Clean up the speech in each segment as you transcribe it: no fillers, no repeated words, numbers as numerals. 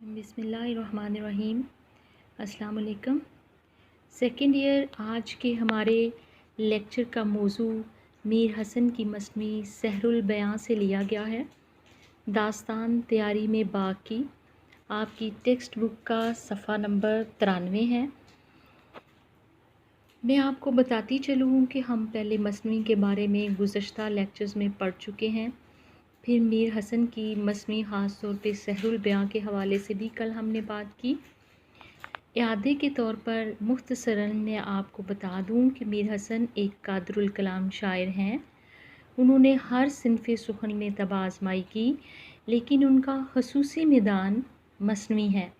बिस्मिल्लाहिर्रहमानिर्रहीम। अस्सलाम वालेकुम। सेकंड ईयर आज के हमारे लेक्चर का मौजू मीर हसन की मस्नवी सहरुल बयां से लिया गया है। दास्तान तैयारी में बाग की आपकी टेक्स्ट बुक का सफ़ा नंबर 93 है। मैं आपको बताती चलूँ कि हम पहले मस्नवी के बारे में गुज़श्ता लेक्चर्स में पढ़ चुके हैं। फिर मीर हसन की मस्नवी ख़ास तौर पे सहरुल बयां के हवाले से भी कल हमने बात की। यादे के तौर पर मुख्तसरन मैं आपको बता दूं कि मीर हसन एक कादरुल कलाम शायर हैं। उन्होंने हर सिनफ़ सुखन में तब आज़माई की, लेकिन उनका ख़ुसूसी मैदान मस्नवी है।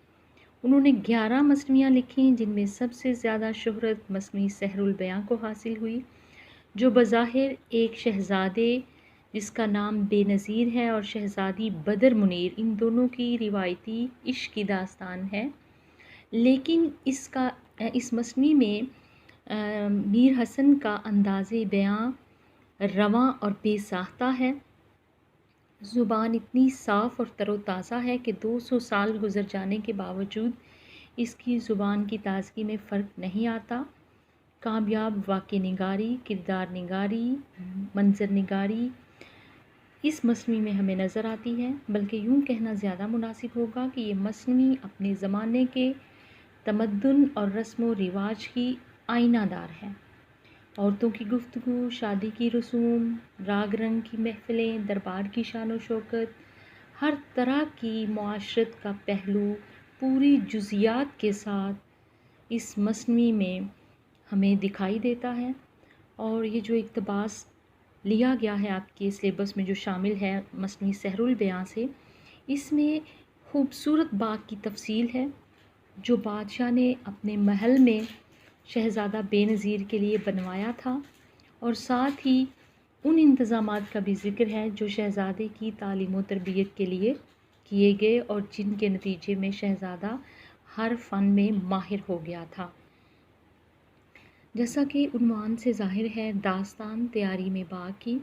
उन्होंने 11 मस्नवियाँ लिखीं, जिनमें सबसे ज़्यादा शोहरत मस्नवी सहरुल बयां को हासिल हुई, जो बज़ाहिर एक शहज़ादे जिसका नाम बेनज़ीर है और शहज़ादी बदर मुनीर, इन दोनों की रिवायती इश्क की दास्तान है। लेकिन इस मस्नवी में मीर हसन का अंदाज़े बयां रवां और बेसाख्ता है। ज़ुबान इतनी साफ़ और तरोताज़ा है कि 200 साल गुज़र जाने के बावजूद इसकी ज़ुबान की ताज़गी में फ़र्क नहीं आता। कामयाब वाक़े निगारी, किरदार निगारी, मंज़र निगारी इस मस्नवी में हमें नज़र आती है। बल्कि यूँ कहना ज़्यादा मुनासिब होगा कि ये मस्नवी अपने ज़माने के तमद्दुन और रस्म व रिवाज की आईनादार है। औरतों की गुफ्तगू, शादी की रसूम, राग रंग की महफ़िलें, दरबार की शान व शौकत, हर तरह की मुआशरत का पहलू पूरी जुज़ियात के साथ इस मस्नवी में हमें दिखाई देता है। और ये जो इक़्तिबास लिया गया है आपके सिलेबस में जो शामिल है मस्नवी सहरुल बयां से, इसमें खूबसूरत बाग की तफसील है जो बादशाह ने अपने महल में शहज़ादा बेनज़ीर के लिए बनवाया था, और साथ ही उन इंतज़ामात का भी ज़िक्र है जो शहज़ादे की तालीम व तरबियत के लिए किए गए और जिनके नतीजे में शहज़ादा हर फ़न में माहिर हो गया था। जैसा कि उन्वान से ज़ाहिर है दास्तान तैयारी में बाग की,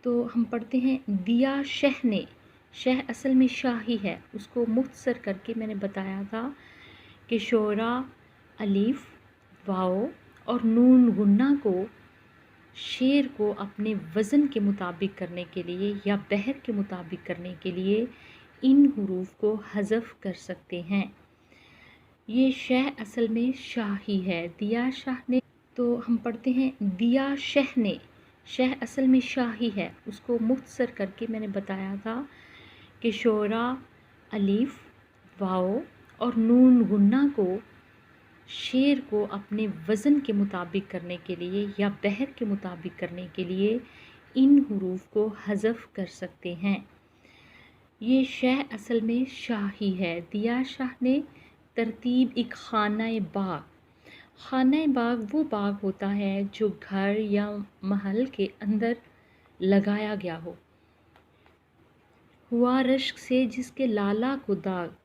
तो हम पढ़ते हैं दिया शह ने। शह असल में शाह ही है, उसको मुख्तसर करके मैंने बताया था कि शोरा अलीफ, वाओ और नून गुन्ना को शेर को अपने वज़न के मुताबिक करने के लिए या बहर के मुताबिक करने के लिए इन हुरूफ को हज़फ कर सकते हैं। ये शह असल में शाह ही है, दिया शाह ने। तो हम पढ़ते हैं दिया शह ने। शह असल में शाह ही है, उसको मुख्तसर करके मैंने बताया था कि शोरा अलीफ, वाओ और नून गुन्ना को शेर को अपने वज़न के मुताबिक करने के लिए या बहर के मुताबिक करने के लिए इन हुरूफ को हज़फ कर सकते हैं। ये शह असल में शाह ही है, दिया शाह ने। तरतीब एक खाना बाग। खाना बाग वो बाग होता है जो घर या महल के अंदर लगाया गया हो। हुआ रश्क से जिसके लाला को दाग।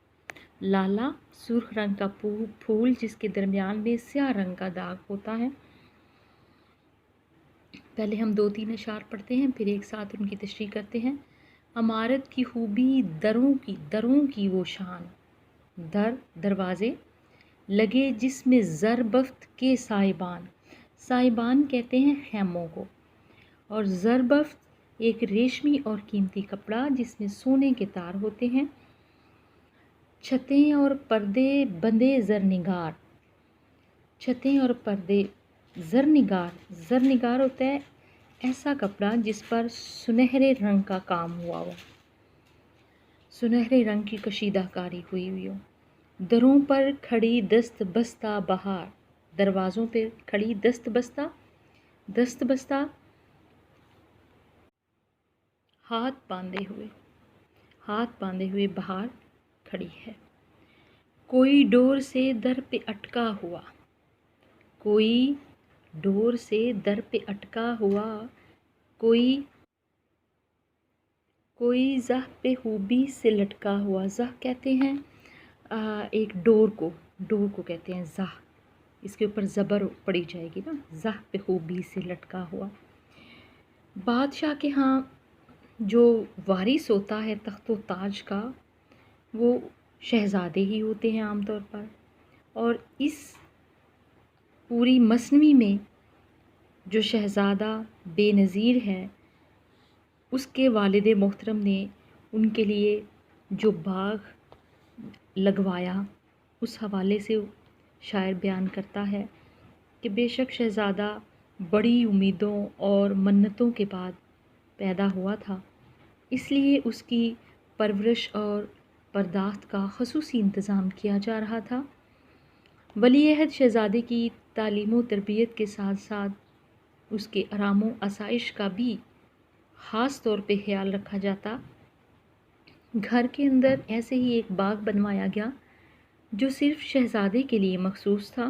लाला सुर्ख रंग का फूल जिसके दरमियान में स्याह रंग का दाग होता है। पहले हम 2-3 अशार पढ़ते हैं, फिर एक साथ उनकी तशरीह करते हैं। अमारत की खूबी दरों की वो शान। दर दरवाज़े लगे जिसमें ज़रबफ्त के साइबान। साइबान कहते हैं खैमों को, और ज़रबफ्त एक रेशमी और कीमती कपड़ा जिसमें सोने के तार होते हैं। छतें और पर्दे बंदे ज़रनिगार। छतें और पर्दे ज़रनिगार होता है ऐसा कपड़ा जिस पर सुनहरे रंग का काम हुआ हो, सुनहरे रंग की कशीदाकारी हुई हो। दरों पर खड़ी दस्त बस्ता बहार। दरवाज़ों पर खड़ी दस्त बस्ता हाथ बांधे हुए बहार खड़ी है। कोई डोर से दर पे अटका हुआ। कोई डोर से दर पे अटका हुआ। कोई ज़ह पे खूबी से लटका हुआ। ज़ह कहते हैं एक डोर को कहते हैं ज़ह। इसके ऊपर ज़बर पड़ी जाएगी ना, ज़ह पे खूबी से लटका हुआ। बादशाह के यहाँ जो वारिस होता है तख्त व ताज का, وہ شہزادے ہی ہوتے ہیں عام طور پر، اور اس پوری مثنوی میں جو شہزادہ بے نظیر ہے اس کے والد محترم نے ان کے لیے جو باغ لگوایا، اس حوالے سے شاعر بیان کرتا ہے کہ بے شک شہزادہ بڑی امیدوں اور منتوں کے بعد پیدا ہوا تھا، اس لیے اس کی پرورش اور پرداخت کا خصوصی انتظام کیا جا رہا تھا۔ ولی عہد شہزادے کی تعلیم و تربیت کے ساتھ ساتھ اس کے آرام و آسائش کا بھی خاص طور پہ خیال رکھا جاتا۔ گھر کے اندر ایسے ہی ایک باغ بنوایا گیا جو صرف شہزادے کے لیے مخصوص تھا۔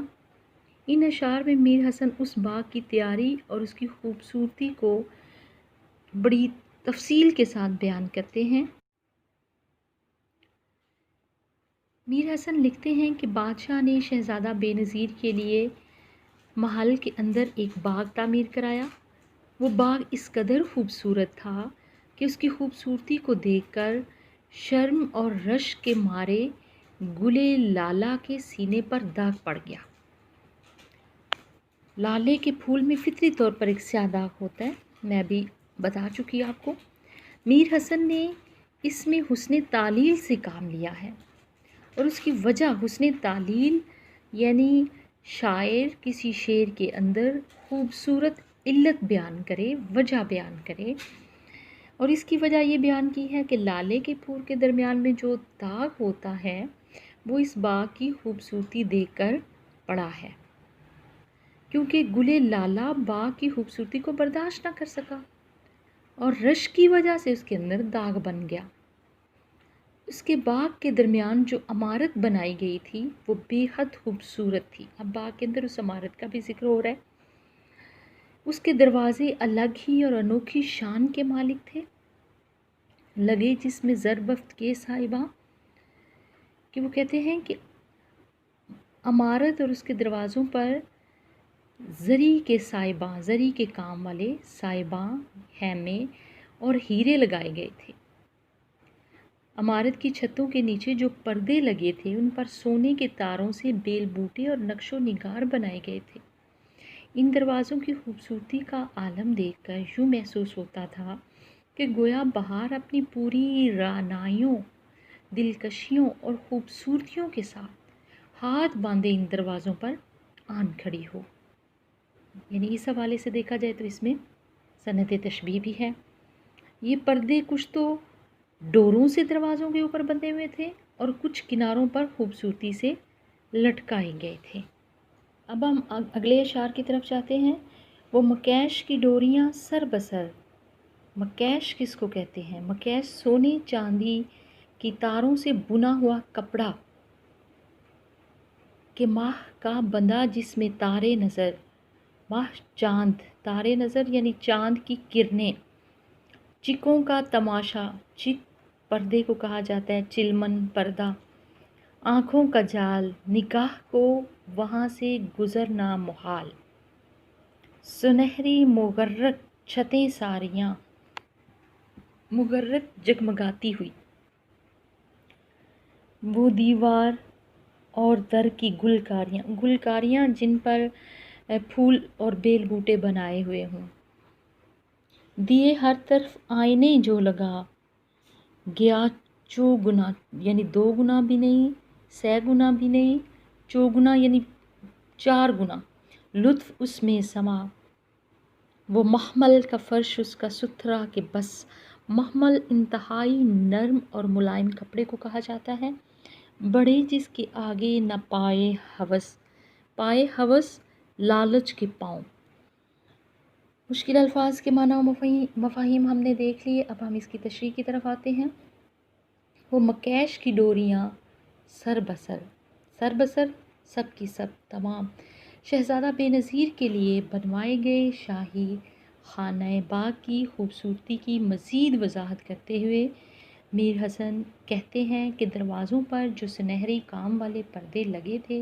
ان اشعار میں میر حسن اس باغ کی تیاری اور اس کی خوبصورتی کو بڑی تفصیل کے ساتھ بیان کرتے ہیں۔ میر حسن لکھتے ہیں کہ بادشاہ نے شہزادہ بے نظیر کے لیے محل کے اندر ایک باغ تعمیر کرایا۔ وہ باغ اس قدر خوبصورت تھا کہ اس کی خوبصورتی کو دیکھ کر شرم اور رشک کے مارے گلے لالہ کے سینے پر داغ پڑ گیا۔ لالے کے پھول میں فطری طور پر ایک سیاہ داغ ہوتا ہے، میں بھی بتا چکی آپ کو۔ میر حسن نے اس میں حسن تعلیل سے کام لیا ہے، اور اس کی وجہ حسن تعلیل یعنی شاعر کسی شعر کے اندر خوبصورت علت بیان کرے، وجہ بیان کرے، اور اس کی وجہ یہ بیان کی ہے کہ لالے کے پھول کے درمیان میں جو داغ ہوتا ہے وہ اس باغ کی خوبصورتی دیکھ کر پڑا ہے، کیونکہ گلے لالہ باغ کی خوبصورتی کو برداشت نہ کر سکا اور رشک کی وجہ سے اس کے اندر داغ بن گیا۔ اس کے باغ کے درمیان جو عمارت بنائی گئی تھی وہ بے حد خوبصورت تھی۔ اب باغ کے اندر اس عمارت کا بھی ذکر ہو رہا ہے۔ اس کے دروازے الگ ہی اور انوکھی شان کے مالک تھے، لگے جس میں زربفت کے صاحباں، کہ وہ کہتے ہیں کہ عمارت اور اس کے دروازوں پر زری کے صاحباں، زری کے کام والے صاحباں، خیمے اور ہیرے لگائے گئے تھے۔ عمارت کی چھتوں کے نیچے جو پردے لگے تھے ان پر سونے کے تاروں سے بیل بوٹے اور نقش و نگار بنائے گئے تھے۔ ان دروازوں کی خوبصورتی کا عالم دیکھ کر یوں محسوس ہوتا تھا کہ گویا بہار اپنی پوری رعنائیوں، دلکشیوں اور خوبصورتیوں کے ساتھ ہاتھ باندھے ان دروازوں پر آن کھڑی ہو۔ یعنی اس حوالے سے دیکھا جائے تو اس میں صنعت تشبیہ بھی ہے۔ یہ پردے کچھ تو ڈوروں سے دروازوں کے اوپر بندھے ہوئے تھے اور کچھ کناروں پر خوبصورتی سے لٹکائے گئے تھے۔ اب ہم اگلے اشعار کی طرف جاتے ہیں۔ وہ مکیش کی ڈوریاں سر بسر، مکیش کس کو کہتے ہیں؟ مکیش سونے چاندی کی تاروں سے بنا ہوا کپڑا کہ ماہ کا بندہ جس میں تارے نظر، ماہ چاند، تارے نظر یعنی چاند کی کرنیں، چکوں کا تماشا، چک پردے کو کہا جاتا ہے، چلمن پردہ، آنکھوں کا جال، نگاہ کو وہاں سے گزرنا محال، سنہری مغرق چھتیں ساریاں، مغرق جگمگاتی ہوئی، وہ دیوار اور در کی گلکاریاں، گلکاریاں جن پر پھول اور بیل بوٹے بنائے ہوئے ہوں، دیے ہر طرف آئینے جو لگا گیا چوگنا، یعنی 2 گنا بھی نہیں، 6 گنا بھی نہیں، چوگنا یعنی 4 گنا لطف اس میں سما، وہ محمل کا فرش اس کا ستھرا کہ بس، محمل انتہائی نرم اور ملائم کپڑے کو کہا جاتا ہے، بڑے جس کے آگے نہ پائے ہوس، پائے ہوس لالچ کے پاؤں۔ مشکل الفاظ کے معنی و مفاہیم ہم نے دیکھ لیے، اب ہم اس کی تشریح کی طرف آتے ہیں۔ وہ مکیش کی ڈوریاں سر بسر، سر بسر سب کی سب تمام شہزادہ بے نظیر کے لیے بنوائے گئے شاہی خانہ باغ کی خوبصورتی کی مزید وضاحت کرتے ہوئے میر حسن کہتے ہیں کہ دروازوں پر جو سنہری کام والے پردے لگے تھے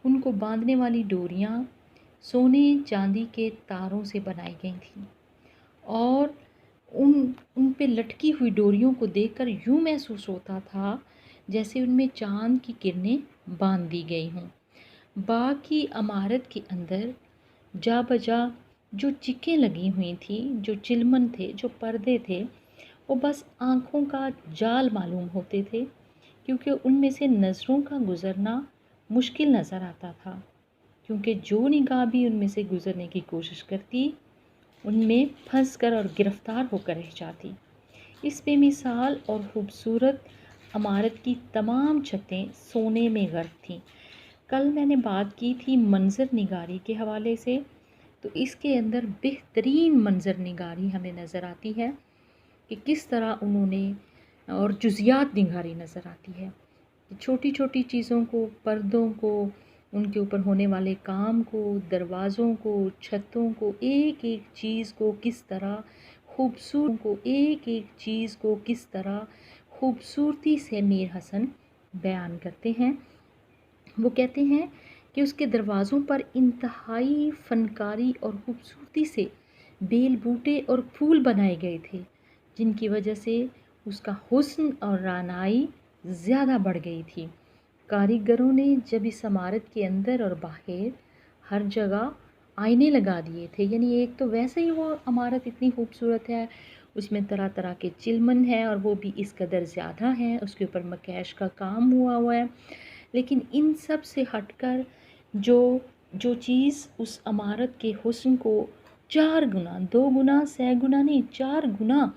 ان کو باندھنے والی ڈوریاں سونے چاندی کے تاروں سے بنائی گئی تھیں، اور ان پہ لٹکی ہوئی ڈوریوں کو دیکھ کر یوں محسوس ہوتا تھا जैसे उनमें चाँद की किरणें बांध दी गई हों। बाग की इमारत के अंदर जा बजा जो चिक्कें लगी हुई थी, जो चिलमन थे, जो पर्दे थे, वो बस आँखों का जाल मालूम होते थे, क्योंकि उनमें से नज़रों का गुज़रना मुश्किल नज़र आता था, क्योंकि जो निगाह भी उनमें से गुज़रने की कोशिश करती, उनमें फंसकर और गिरफ्तार होकर रह जाती। इस बेमिसाल और ख़ूबसूरत इमारत की तमाम छतें सोने में गर्क थीं। कल मैंने बात की थी मंज़र निगारी के हवाले से, तो इसके अंदर बेहतरीन मंज़र निगारी हमें नज़र आती है कि किस तरह उन्होंने, और जुज़ियात निगारी नज़र आती है, छोटी छोटी चीज़ों को, पर्दों को, उनके ऊपर होने वाले काम को, दरवाज़ों को, छतों को, एक एक चीज़ को किस तरह खूबसूरती से मीर हसन बयान करते हैं। वो कहते हैं कि उसके दरवाज़ों पर इंतहाई फ़नकारी और ख़ूबसूरती से बेल बूटे और फूल बनाए गए थे, जिनकी वजह से उसका हुस्न और रानाई ज़्यादा बढ़ गई थी। कारीगरों ने जब इस इमारत के अंदर और बाहर हर जगह आईने लगा दिए थे, यानी एक तो वैसे ही वो इमारत इतनी खूबसूरत है, उसमें तरह तरह के चिलमन हैं और वो भी इस कदर ज़्यादा हैं, उसके ऊपर मकैश का काम हुआ है। लेकिन इन सब से हटकर जो जो चीज़ उस इमारत के हुस्न को 4 गुना, 2 गुना, 6 गुना नहीं, 4 गुना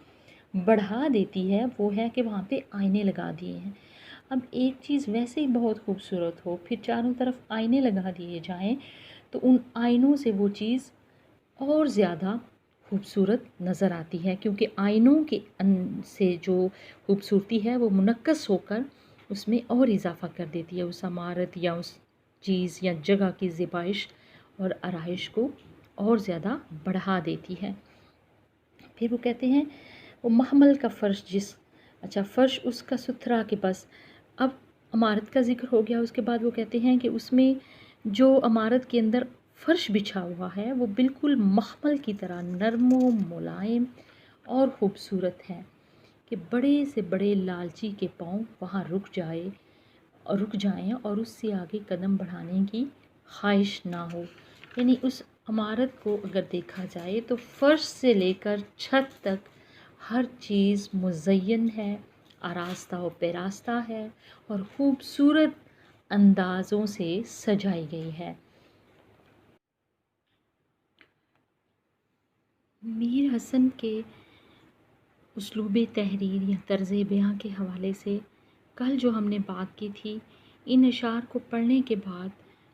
बढ़ा देती है, वो है कि वहाँ पे आईने लगा दिए हैं। अब एक चीज़ वैसे ही बहुत खूबसूरत हो, फिर चारों तरफ आईने लगा दिए जाएं, तो उन आईनों से वो चीज़ और ज़्यादा खूबसूरत नज़र आती है, क्योंकि आईनों के से जो खूबसूरती है वो मुनक्कस होकर उसमें और इजाफ़ा कर देती है, उस इमारत या उस चीज़ या जगह की ज़िबाइश और आराइश को और ज़्यादा बढ़ा देती है। फिर वो कहते हैं वो महमल का फ़र्श फ़र्श उसका सुथरा के बस। अब इमारत का ज़िक्र हो गया, उसके बाद वो कहते हैं कि उसमें जो इमारत के अंदर फ़र्श बिछा हुआ है वो बिल्कुल मखमल की तरह नरम व मुलायम और ख़ूबसूरत है कि बड़े से बड़े लालची के पाँव वहाँ रुक जाएं और उससे आगे कदम बढ़ाने की ख्वाहिश ना हो। यानी उस इमारत को अगर देखा जाए तो फ़र्श से लेकर छत तक हर चीज़ मुज़य्यन है, आरास्ता व पेरास्ता है और ख़ूबसूरत अंदाज़ों से सजाई गई है। मीर हसन के उसलूब तहरीर या तर्ज़ बयां के हवाले से कल जो हमने बात की थी, इन अशार को पढ़ने के बाद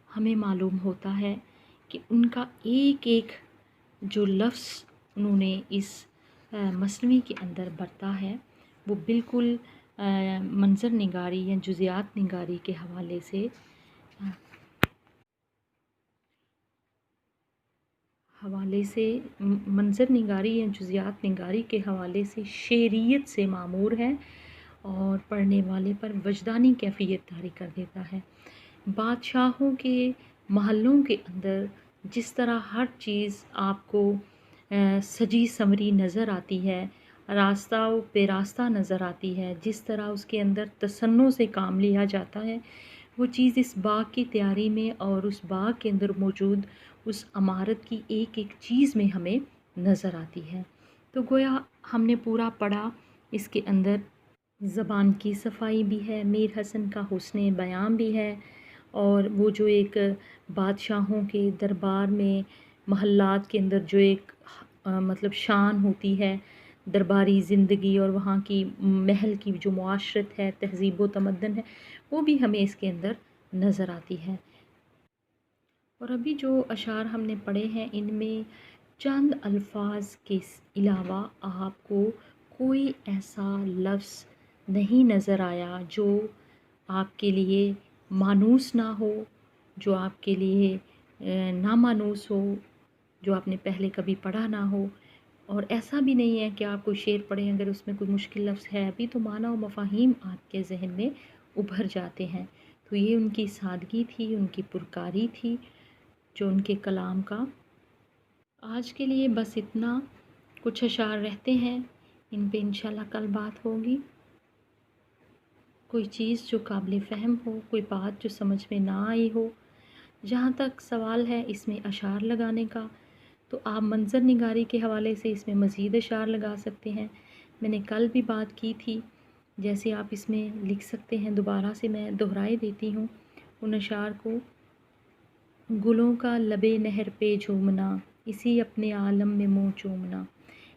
हमें मालूम होता है कि उनका एक एक जो लफ्ज़ उन्होंने इस मसनवी के अंदर बरता है वो बिल्कुल मंज़र निगारी या जुज़ियात निगारी के हवाले से मंज़र निगारी या जुज़ियात निगारी के हवाले से शेरियत से मामूर है और पढ़ने वाले पर वजदानी कैफियत तारी कर देता है। बादशाहों के महलों के अंदर जिस तरह हर चीज़ आपको सजी संवरी नज़र आती है, रास्ता व पेरास्ता नज़र आती है, जिस तरह उसके अंदर तसन्नो से काम लिया जाता है, वो चीज़ इस बाग की तैयारी में और उस बाग के अंदर मौजूद उस इमारत की एक एक चीज़ में हमें नज़र आती है। तो गोया हमने पूरा पढ़ा, इसके अंदर ज़बान की सफाई भी है, मीर हसन का हुस्न बयान भी है, और वो जो एक बादशाहों के दरबार में महल्लात के अंदर जो एक मतलब शान होती है दरबारी ज़िंदगी और वहाँ की महल की जो मुआशरत है, तहज़ीब व तमद्दन है, वो भी हमें इसके अंदर नज़र आती है। और अभी जो अशार हमने पढ़े हैं इनमें चंद अल्फाज के अलावा आपको कोई ऐसा लफ्ज़ नहीं नज़र आया जो आपके लिए मानूस ना हो, जो आपके लिए नामानूस हो, जो आपने पहले कभी पढ़ा ना हो। और ऐसा भी नहीं है कि आप कोई शेर पढ़ें अगर उसमें कोई मुश्किल लफ्ज़ है भी तो माना व मफ़ाहीम आपके जहन में उभर जाते हैं। तो ये उनकी सादगी थी, उनकी पुरकारी थी जो उनके कलाम का। आज के लिए बस इतना, कुछ अशार रहते हैं, इन पे इंशाल्लाह कल बात होगी। کوئی چیز جو قابل فہم ہو، کوئی بات جو سمجھ میں نہ آئی ہو۔ جہاں تک سوال ہے اس میں اشعار لگانے کا، تو آپ منظر نگاری کے حوالے سے اس میں مزید اشعار لگا سکتے ہیں۔ میں نے کل بھی بات کی تھی، جیسے آپ اس میں لکھ سکتے ہیں، دوبارہ سے میں دہرائے دیتی ہوں ان اشعار کو۔ گلوں کا لبے نہر پہ جھومنا، اسی اپنے عالم میں منہ چومنا،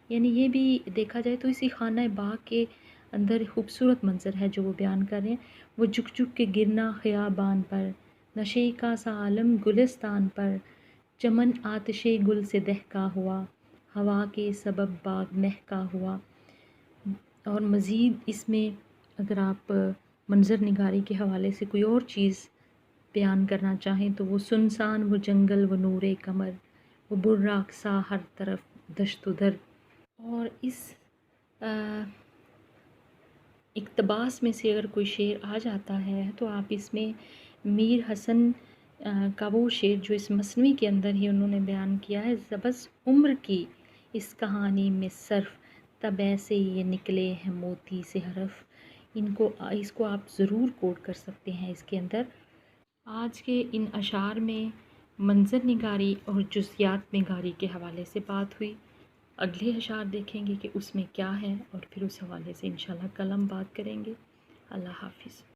یعنی یہ بھی دیکھا جائے تو اسی خانہ باغ کے اندر خوبصورت منظر ہے جو وہ بیان کر رہے ہیں۔ وہ جھک جھک کے گرنا خیابان پر، نشے کا سا عالم گلستان پر، چمن آتش گل سے دہکا ہوا، ہوا کے سبب باغ مہکا ہوا۔ اور مزید اس میں اگر آپ منظر نگاری کے حوالے سے کوئی اور چیز بیان کرنا چاہیں تو وہ سنسان وہ جنگل وہ نور قمر، وہ براق سا ہر طرف دشت و در۔ اور اس اقتباس میں سے اگر کوئی شعر آ جاتا ہے تو آپ اس میں میر حسن کا وہ شعر جو اس مثنوی کے اندر ہی انہوں نے بیان کیا ہے، بس عمر کی اس کہانی میں صرف تب ایسے یہ نکلے ہیں موتی سے حرف، اس کو آپ ضرور کوٹ کر سکتے ہیں اس کے اندر۔ آج کے ان اشعار میں منظر نگاری اور جزیات نگاری کے حوالے سے بات ہوئی۔ اگلے اشعار دیکھیں گے کہ اس میں کیا ہے، اور پھر اس حوالے سے انشاءاللہ کل ہم بات کریں گے۔ اللہ حافظ۔